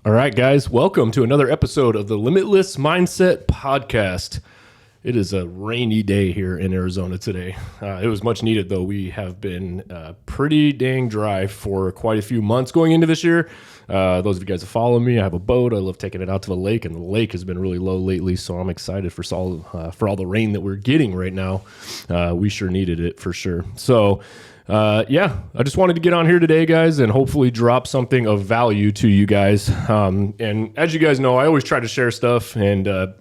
All right, guys, welcome to another episode of the Limitless Mindset Podcast. It is a rainy day here in Arizona today. It was much needed, though. We have been pretty dang dry for quite a few months going into this year. Those of you guys that follow me, I have a boat. I love taking it out to the lake, and the lake has been really low lately, so I'm excited for all the rain that we're getting right now. We sure needed it for sure. So, I just wanted to get on here today, guys, and hopefully drop something of value to you guys. And as you guys know, I always try to share stuff, and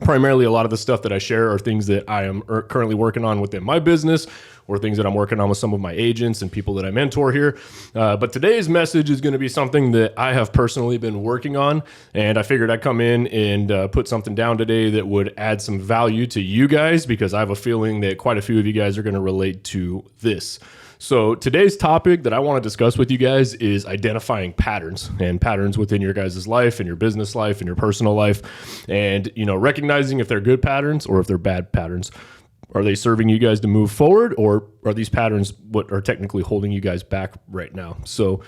primarily a lot of the stuff that I share are things that I am currently working on within my business or things that I'm working on with some of my agents and people that I mentor here. But today's message is going to be something that I have personally been working on, and I figured I'd come in and put something down today that would add some value to you guys, because I have a feeling that quite a few of you guys are going to relate to this. So today's topic that I want to discuss with you guys is identifying patterns and patterns within your guys' life and your business life and your personal life, and recognizing if they're good patterns or if they're bad patterns. Are they serving you guys to move forward, or are these patterns what are technically holding you guys back right now? So,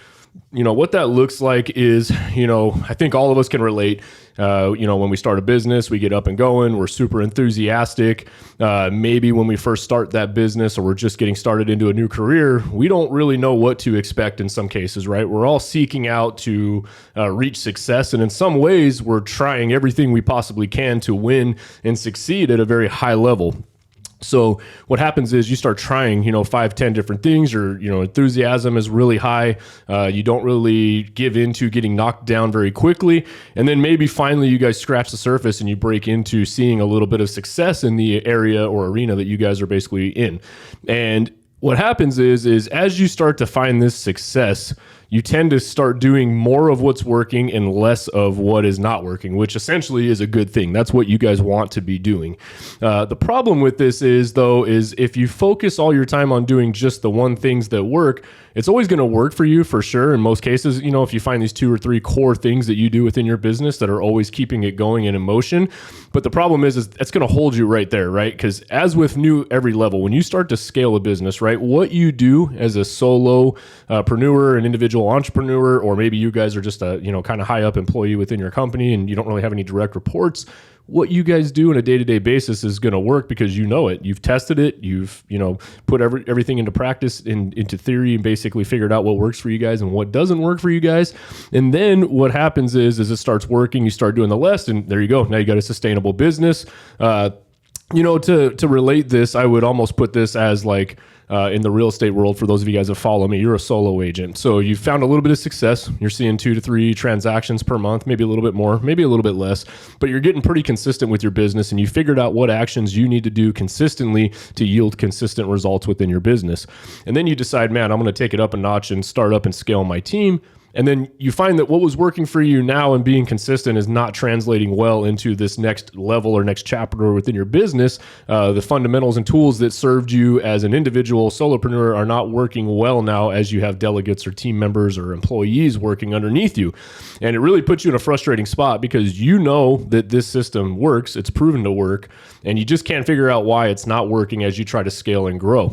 what that looks like is, I think all of us can relate. When we start a business, we get up and going, we're super enthusiastic. Maybe when we first start that business, or we're just getting started into a new career, we don't really know what to expect in some cases, right? We're all seeking out to reach success. And in some ways, we're trying everything we possibly can to win and succeed at a very high level. So what happens is you start trying, 5, 10 different things. Your, enthusiasm is really high. You don't really give into getting knocked down very quickly. And then maybe finally you guys scratch the surface and you break into seeing a little bit of success in the area or arena that you guys are basically in. And what happens is as you start to find this success, you tend to start doing more of what's working and less of what is not working, which essentially is a good thing. That's what you guys want to be doing. The problem with this is if you focus all your time on doing just the one things that work, it's always going to work for you for sure. In most cases, if you find these 2 or 3 core things that you do within your business that are always keeping it going and in motion. But the problem is it's going to hold you right there, right? Because as with every level, when you start to scale a business, right, what you do as a solopreneur, an individual entrepreneur, or maybe you guys are just a kind of high up employee within your company and you don't really have any direct reports, what you guys do on a day-to-day basis is going to work because you know it. You've tested it. You've put everything into practice, into theory, and basically figured out what works for you guys and what doesn't work for you guys. And then what happens is it starts working. You start doing the less, and there you go. Now you got a sustainable business. To relate this, I would almost put this as like in the real estate world. For those of you guys that follow me, you're a solo agent. So you found a little bit of success. You're seeing 2 to 3 transactions per month, maybe a little bit more, maybe a little bit less, but you're getting pretty consistent with your business, and you figured out what actions you need to do consistently to yield consistent results within your business. And then you decide, man, I'm going to take it up a notch and start up and scale my team. And then you find that what was working for you now and being consistent is not translating well into this next level or next chapter within your business. The fundamentals and tools that served you as an individual solopreneur are not working well now as you have delegates or team members or employees working underneath you. And it really puts you in a frustrating spot because you know that this system works, it's proven to work, and you just can't figure out why it's not working as you try to scale and grow.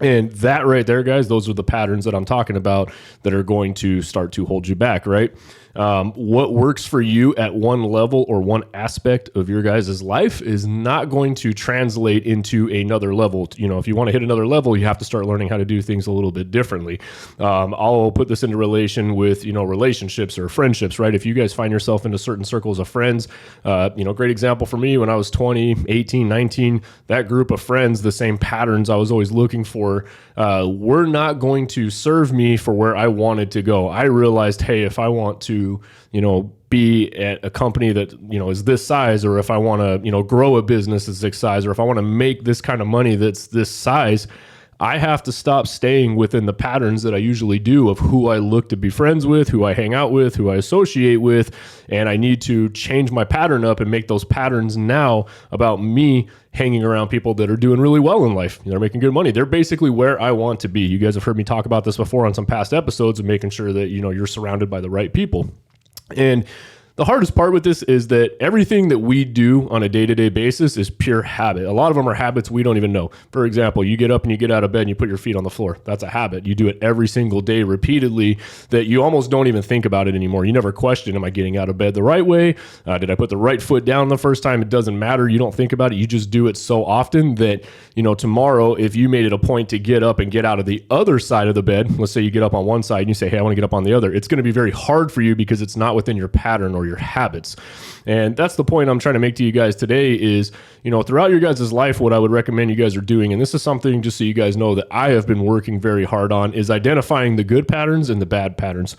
And that right there, guys, those are the patterns that I'm talking about that are going to start to hold you back, right? What works for you at one level or one aspect of your guys' life is not going to translate into another level. If you want to hit another level, you have to start learning how to do things a little bit differently. I'll put this into relation with, relationships or friendships, right? If you guys find yourself into certain circles of friends, great example for me when I was 20, 18, 19, that group of friends, the same patterns I was always looking for, were not going to serve me for where I wanted to go. I realized, hey, if I want to, be at a company that, is this size, or if I want to, grow a business that's this size, or if I want to make this kind of money that's this size, I have to stop staying within the patterns that I usually do of who I look to be friends with, who I hang out with, who I associate with. And I need to change my pattern up and make those patterns now about me hanging around people that are doing really well in life. They're making good money. They're basically where I want to be. You guys have heard me talk about this before on some past episodes of making sure that, you're surrounded by the right people. And The hardest part with this is that everything that we do on a day-to-day basis is pure habit. A lot of them are habits we don't even know. For example, you get up and you get out of bed and you put your feet on the floor. That's a habit. You do it every single day repeatedly that you almost don't even think about it anymore. You never question, am I getting out of bed the right way? Did I put the right foot down the first time? It doesn't matter. You don't think about it. You just do it so often that, tomorrow, if you made it a point to get up and get out of the other side of the bed, let's say you get up on one side and you say, hey, I want to get up on the other. It's going to be very hard for you because it's not within your pattern or your habits. And that's the point I'm trying to make to you guys today is, throughout your guys' life, what I would recommend you guys are doing, and this is something just so you guys know that I have been working very hard on, is identifying the good patterns and the bad patterns.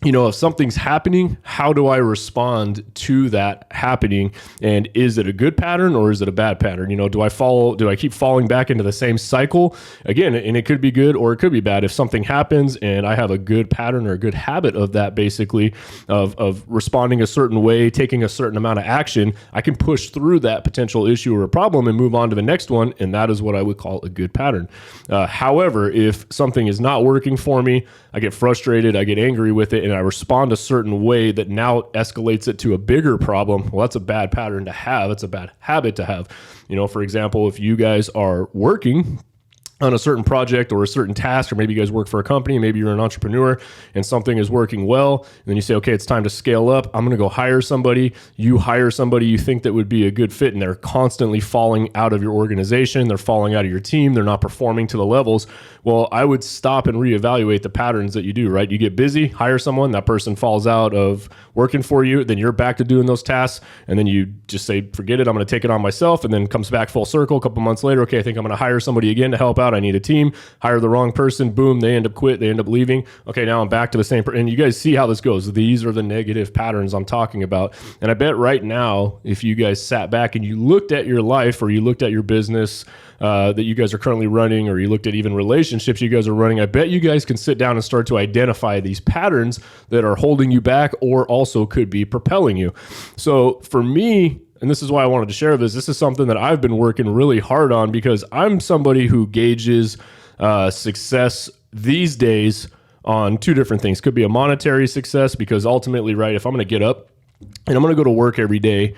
If something's happening, how do I respond to that happening? And is it a good pattern or is it a bad pattern? Do I keep falling back into the same cycle again? And it could be good or it could be bad. If something happens and I have a good pattern or a good habit of that, basically of responding a certain way, taking a certain amount of action, I can push through that potential issue or a problem and move on to the next one. And that is what I would call a good pattern. However, if something is not working for me, I get frustrated, I get angry with it, and I respond a certain way that now escalates it to a bigger problem. Well, that's a bad pattern to have. It's a bad habit to have. For example, if you guys are working on a certain project or a certain task, or maybe you guys work for a company, maybe you're an entrepreneur and something is working well, and then you say, okay, it's time to scale up. I'm going to go hire somebody. You hire somebody you think that would be a good fit, and they're constantly falling out of your organization. They're falling out of your team. They're not performing to the levels. Well, I would stop and reevaluate the patterns that you do, right? You get busy, hire someone, that person falls out of working for you, then you're back to doing those tasks, and then you just say, forget it, I'm going to take it on myself, and then comes back full circle a couple months later. Okay, I think I'm going to hire somebody again to help out. I need a team. Hire the wrong person. Boom, they end up quit. They end up leaving. Okay, now I'm back to the same person. And you guys see how this goes. These are the negative patterns I'm talking about. And I bet right now, if you guys sat back and you looked at your life or you looked at your business that you guys are currently running, or you looked at even relationships you guys are running, I bet you guys can sit down and start to identify these patterns that are holding you back or also could be propelling you. So for me, and this is why I wanted to share this, is something that I've been working really hard on, because I'm somebody who gauges success these days on two different things. Could be a monetary success, because ultimately, right, if I'm going to get up and I'm going to go to work every day,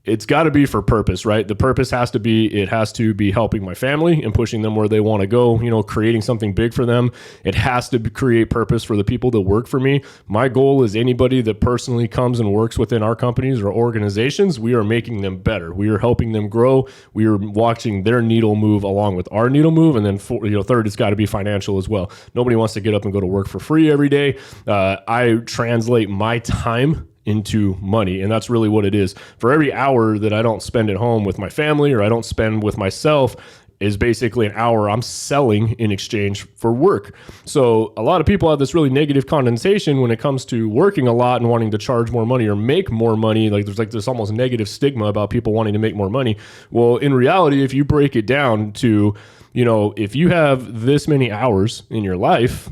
it's got to be for purpose, right? The purpose has to be helping my family and pushing them where they want to go, creating something big for them. It has to create purpose for the people that work for me. My goal is anybody that personally comes and works within our companies or organizations, we are making them better. We are helping them grow. We are watching their needle move along with our needle move. And then third, it's got to be financial as well. Nobody wants to get up and go to work for free every day. I translate my time into money. And that's really what it is. For every hour that I don't spend at home with my family or I don't spend with myself is basically an hour I'm selling in exchange for work. So a lot of people have this really negative connotation when it comes to working a lot and wanting to charge more money or make more money. There's this almost negative stigma about people wanting to make more money. Well, in reality, if you break it down to, if you have this many hours in your life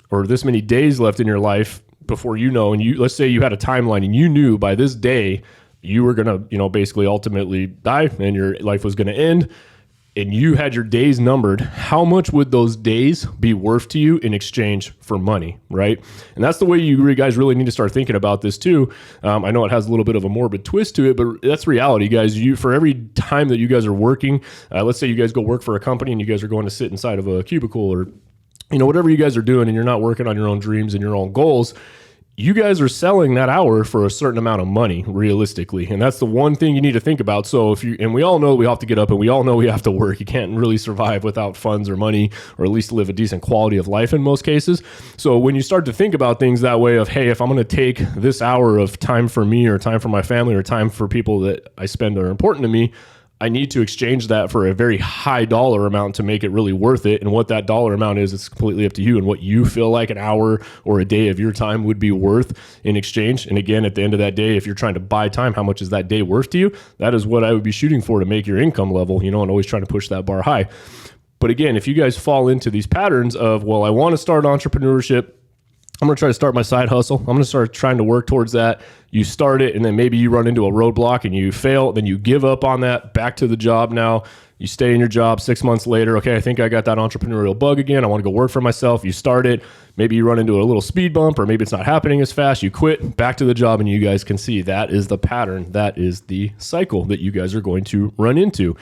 or this many days left in your life before and let's say you had a timeline and you knew by this day you were going to, basically ultimately die and your life was going to end, and you had your days numbered, how much would those days be worth to you in exchange for money, right? And that's the way you guys really need to start thinking about this too. I know it has a little bit of a morbid twist to it, but that's reality, guys. For every time that you guys are working, let's say you guys go work for a company and you guys are going to sit inside of a cubicle or whatever you guys are doing, and you're not working on your own dreams and your own goals, you guys are selling that hour for a certain amount of money, realistically. And that's the one thing you need to think about. So and we all know we have to get up and we all know we have to work. You can't really survive without funds or money, or at least live a decent quality of life in most cases. So when you start to think about things that way of, hey, if I'm going to take this hour of time for me or time for my family or time for people that I spend that are important to me, I need to exchange that for a very high dollar amount to make it really worth it. And what that dollar amount is, it's completely up to you and what you feel like an hour or a day of your time would be worth in exchange. And again, at the end of that day, if you're trying to buy time, how much is that day worth to you? That is what I would be shooting for to make your income level, and always trying to push that bar high. But again, if you guys fall into these patterns of, well, I want to start entrepreneurship, I'm going to try to start my side hustle, I'm going to start trying to work towards that. You start it, and then maybe you run into a roadblock and you fail. Then you give up on that, back to the job now. You stay in your job 6 months later. Okay, I think I got that entrepreneurial bug again. I want to go work for myself. You start it. Maybe you run into a little speed bump, or maybe it's not happening as fast. You quit, back to the job, and you guys can see that is the pattern. That is the cycle that you guys are going to run into.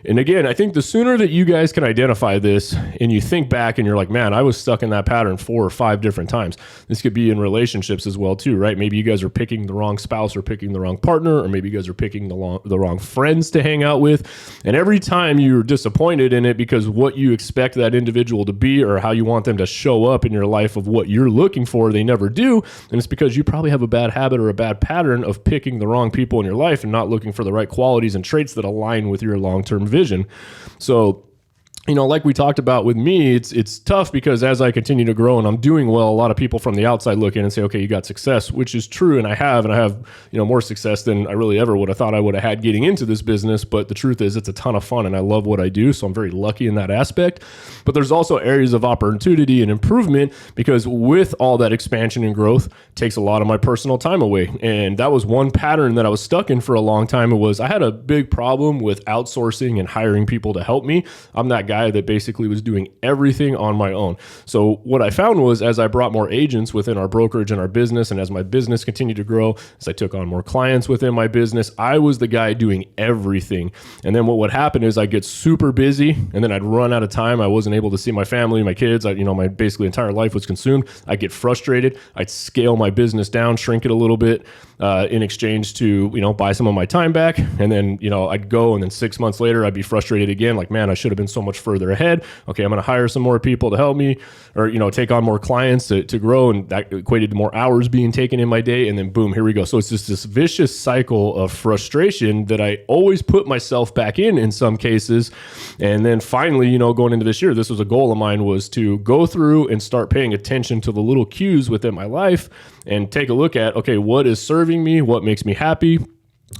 And again, I think the sooner that you guys can identify this and you think back and you're like, man, I was stuck in that pattern 4 or 5 different times. This could be in relationships as well too, right? Maybe you guys are picking the wrong spouse or picking the wrong partner, or maybe you guys are picking the wrong friends to hang out with. And every time you're disappointed in it because what you expect that individual to be or how you want them to show up in your life of what you're looking for, they never do. And it's because you probably have a bad habit or a bad pattern of picking the wrong people in your life and not looking for the right qualities and traits that align with your long-term vision. So, like we talked about with me, it's tough because as I continue to grow and I'm doing well, a lot of people from the outside look in and say, okay, you got success, which is true. And I have more success than I really ever would have thought I would have had getting into this business. But the truth is it's a ton of fun and I love what I do. So I'm very lucky in that aspect. But there's also areas of opportunity and improvement because with all that expansion and growth takes a lot of my personal time away. And that was one pattern that I was stuck in for a long time. It was I had a big problem with outsourcing and hiring people to help me. I'm that guy that basically was doing everything on my own. So what I found was as I brought more agents within our brokerage and our business, and as my business continued to grow, as I took on more clients within my business, I was the guy doing everything. And then what would happen is I'd get super busy and then I'd run out of time. I wasn't able to see my family, my kids. My basically entire life was consumed. I'd get frustrated. I'd scale my business down, shrink it a little bit in exchange to, buy some of my time back. And then, I'd go and then 6 months later, I'd be frustrated again. Like, man, I should have been so much further ahead. Okay, I'm going to hire some more people to help me or, take on more clients to grow. And that equated to more hours being taken in my day. And then boom, here we go. So it's just this vicious cycle of frustration that I always put myself back in some cases. And then finally, going into this year, this was a goal of mine, was to go through and start paying attention to the little cues within my life and take a look at, okay, what is serving me? What makes me happy?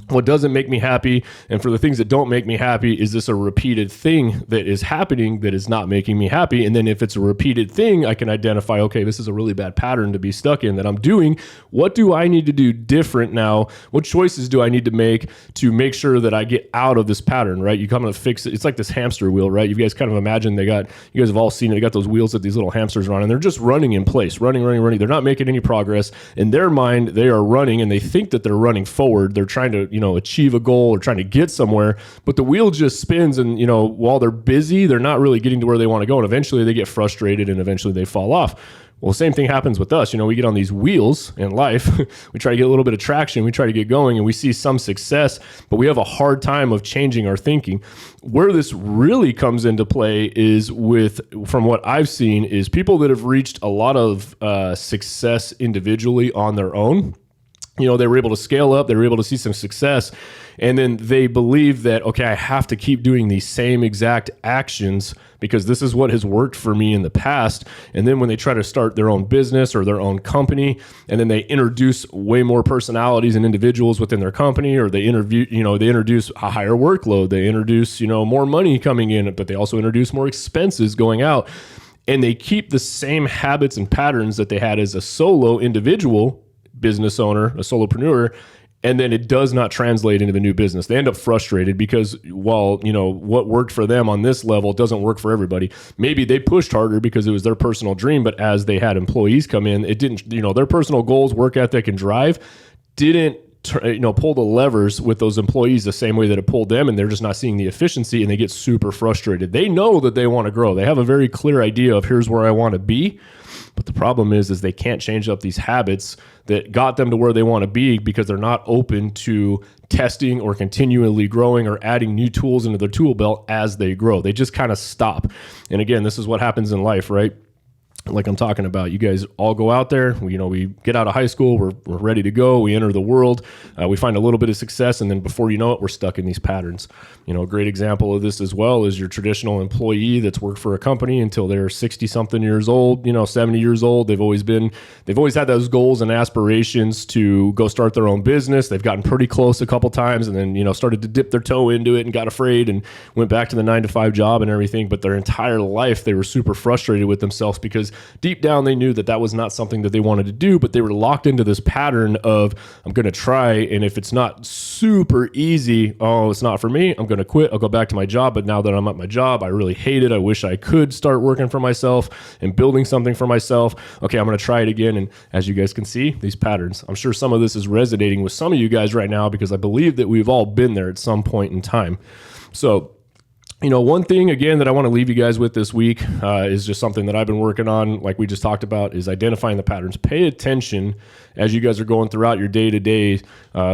What doesn't make me happy? And for the things that don't make me happy, is this a repeated thing that is happening that is not making me happy? And then if it's a repeated thing, I can identify, okay, this is a really bad pattern to be stuck in that I'm doing. What do I need to do different now? What choices do I need to make sure that I get out of this pattern, right? You come to fix it. It's like this hamster wheel, right? You guys kind of imagine you guys have all seen it. They got those wheels that these little hamsters run, and they're just running in place, running. They're not making any progress. In their mind, they are running and they think that they're running forward. They're trying to, achieve a goal or trying to get somewhere, but the wheel just spins and, while they're busy, they're not really getting to where they want to go. And eventually they get frustrated and eventually they fall off. Well, same thing happens with us. We get on these wheels in life. We try to get a little bit of traction. We try to get going and we see some success, but we have a hard time of changing our thinking. Where this really comes into play is from what I've seen, is people that have reached a lot of success individually on their own. They were able to scale up, they were able to see some success, and then they believe that, okay, I have to keep doing these same exact actions because this is what has worked for me in the past. And then when they try to start their own business or their own company, and then they introduce way more personalities and individuals within their company, or they introduce a higher workload, they introduce, more money coming in, but they also introduce more expenses going out. And they keep the same habits and patterns that they had as a solo individual business owner, a solopreneur, and then it does not translate into the new business. They end up frustrated because while, what worked for them on this level doesn't work for everybody. Maybe they pushed harder because it was their personal dream, but as they had employees come in, it didn't, their personal goals, work ethic, and drive didn't pull the levers with those employees the same way that it pulled them, and they're just not seeing the efficiency and they get super frustrated. They know that they want to grow. They have a very clear idea of here's where I want to be. But the problem is they can't change up these habits that got them to where they want to be because they're not open to testing or continually growing or adding new tools into their tool belt as they grow. They just kind of stop. And again, this is what happens in life, right? Like I'm talking about, you guys all go out there, we get out of high school, we're ready to go, we enter the world, we find a little bit of success, and then before you know it, we're stuck in these patterns. A great example of this as well is your traditional employee that's worked for a company until they're 60 something years old, 70 years old. They've always had those goals and aspirations to go start their own business. They've gotten pretty close a couple times and then, started to dip their toe into it and got afraid and went back to the 9-to-5 job and everything. But their entire life, they were super frustrated with themselves because because deep down they knew that that was not something that they wanted to do, but they were locked into this pattern of, I'm going to try, and if it's not super easy, oh, it's not for me, I'm going to quit, I'll go back to my job. But now that I'm at my job, I really hate it. I wish I could start working for myself and building something for myself. Okay, I'm going to try it again. And as you guys can see, these patterns, I'm sure some of this is resonating with some of you guys right now, because I believe that we've all been there at some point in time. So, one thing, again, that I want to leave you guys with this week is just something that I've been working on, like we just talked about, is identifying the patterns. Pay attention as you guys are going throughout your day-to-day,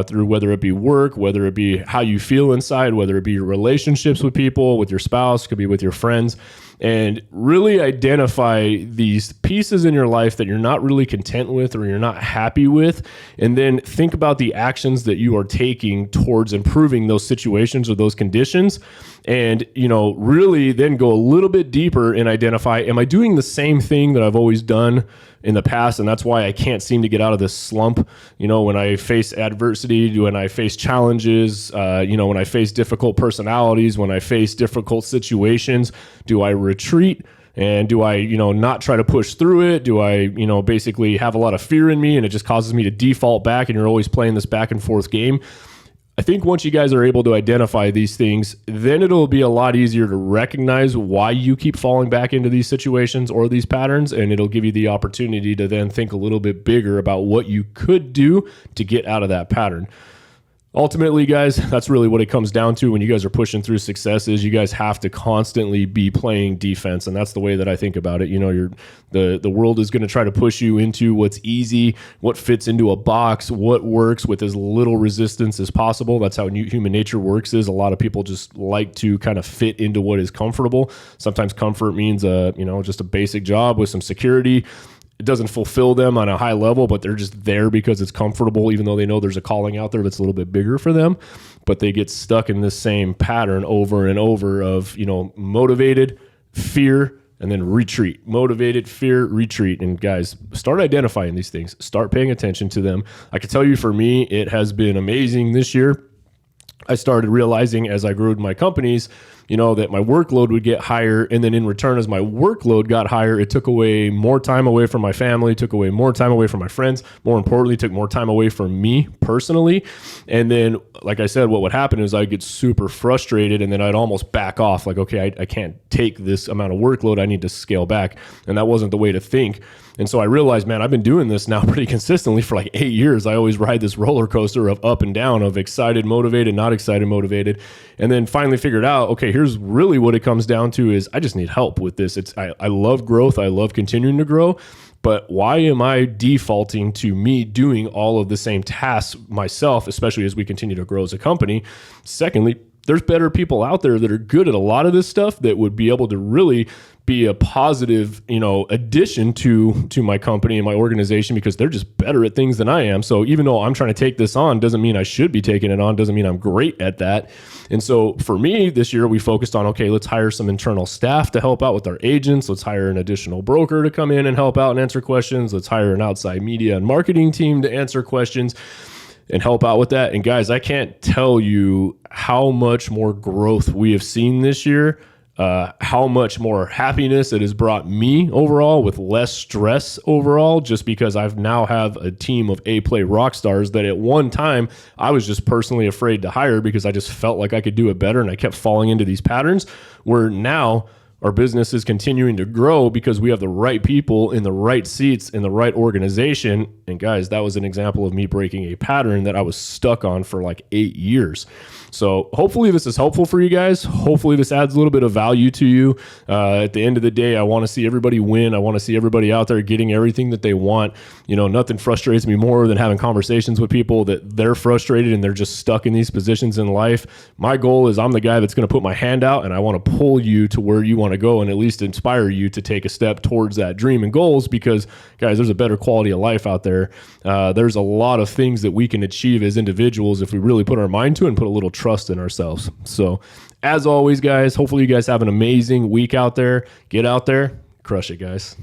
through whether it be work, whether it be how you feel inside, whether it be your relationships with people, with your spouse, could be with your friends, and really identify these pieces in your life that you're not really content with or you're not happy with, and then think about the actions that you are taking towards improving those situations or those conditions, and really then go a little bit deeper and identify, am I doing the same thing that I've always done in the past? And that's why I can't seem to get out of this slump. When I face adversity, when I face challenges, when I face difficult personalities, when I face difficult situations, do I retreat? And do I, not try to push through it? Do I, basically have a lot of fear in me and it just causes me to default back, and you're always playing this back and forth game? I think once you guys are able to identify these things, then it'll be a lot easier to recognize why you keep falling back into these situations or these patterns, and it'll give you the opportunity to then think a little bit bigger about what you could do to get out of that pattern. Ultimately, guys, that's really what it comes down to when you guys are pushing through success. Is you guys have to constantly be playing defense, and that's the way that I think about it. The world is going to try to push you into what's easy, what fits into a box, what works with as little resistance as possible. That's how human nature works. Is a lot of people just like to kind of fit into what is comfortable. Sometimes comfort means just a basic job with some security. It doesn't fulfill them on a high level, but they're just there because it's comfortable, even though they know there's a calling out there that's a little bit bigger for them. But they get stuck in this same pattern over and over of, motivated, fear, and then retreat. Motivated, fear, retreat. And guys, start identifying these things. Start paying attention to them. I can tell you, for me, it has been amazing this year. I started realizing as I grew my companies, that my workload would get higher. And then in return, as my workload got higher, it took away more time away from my family, took away more time away from my friends. More importantly, took more time away from me personally. And then, like I said, what would happen is I'd get super frustrated, and then I'd almost back off. Like, okay, I can't take this amount of workload. I need to scale back. And that wasn't the way to think. And so I realized, man, I've been doing this now pretty consistently for like 8 years. I always ride this roller coaster of up and down, of excited, motivated, not excited, motivated. And then finally figured out, okay, here's really what it comes down to is I just need help with this. I love growth. I love continuing to grow. But why am I defaulting to me doing all of the same tasks myself, especially as we continue to grow as a company? Secondly, there's better people out there that are good at a lot of this stuff that would be able to really be a positive, addition to my company and my organization, because they're just better at things than I am. So even though I'm trying to take this on, doesn't mean I should be taking it on, doesn't mean I'm great at that. And so for me this year, we focused on, okay, let's hire some internal staff to help out with our agents. Let's hire an additional broker to come in and help out and answer questions. Let's hire an outside media and marketing team to answer questions and help out with that. And guys, I can't tell you how much more growth we have seen this year, how much more happiness it has brought me overall, with less stress overall, just because I've now have a team of A-play rock stars that at one time I was just personally afraid to hire because I just felt like I could do it better, and I kept falling into these patterns, where now our business is continuing to grow because we have the right people in the right seats in the right organization. And guys, that was an example of me breaking a pattern that I was stuck on for like 8 years. So hopefully this is helpful for you guys. Hopefully this adds a little bit of value to you. At the end of the day, I want to see everybody win. I want to see everybody out there getting everything that they want. Nothing frustrates me more than having conversations with people that they're frustrated and they're just stuck in these positions in life. My goal is I'm the guy that's going to put my hand out, and I want to pull you to where you want to go and at least inspire you to take a step towards that dream and goals, because guys, there's a better quality of life out there. There's a lot of things that we can achieve as individuals if we really put our mind to it and put a little trust in ourselves. So as always, guys, hopefully you guys have an amazing week out there. Get out there, crush it, guys.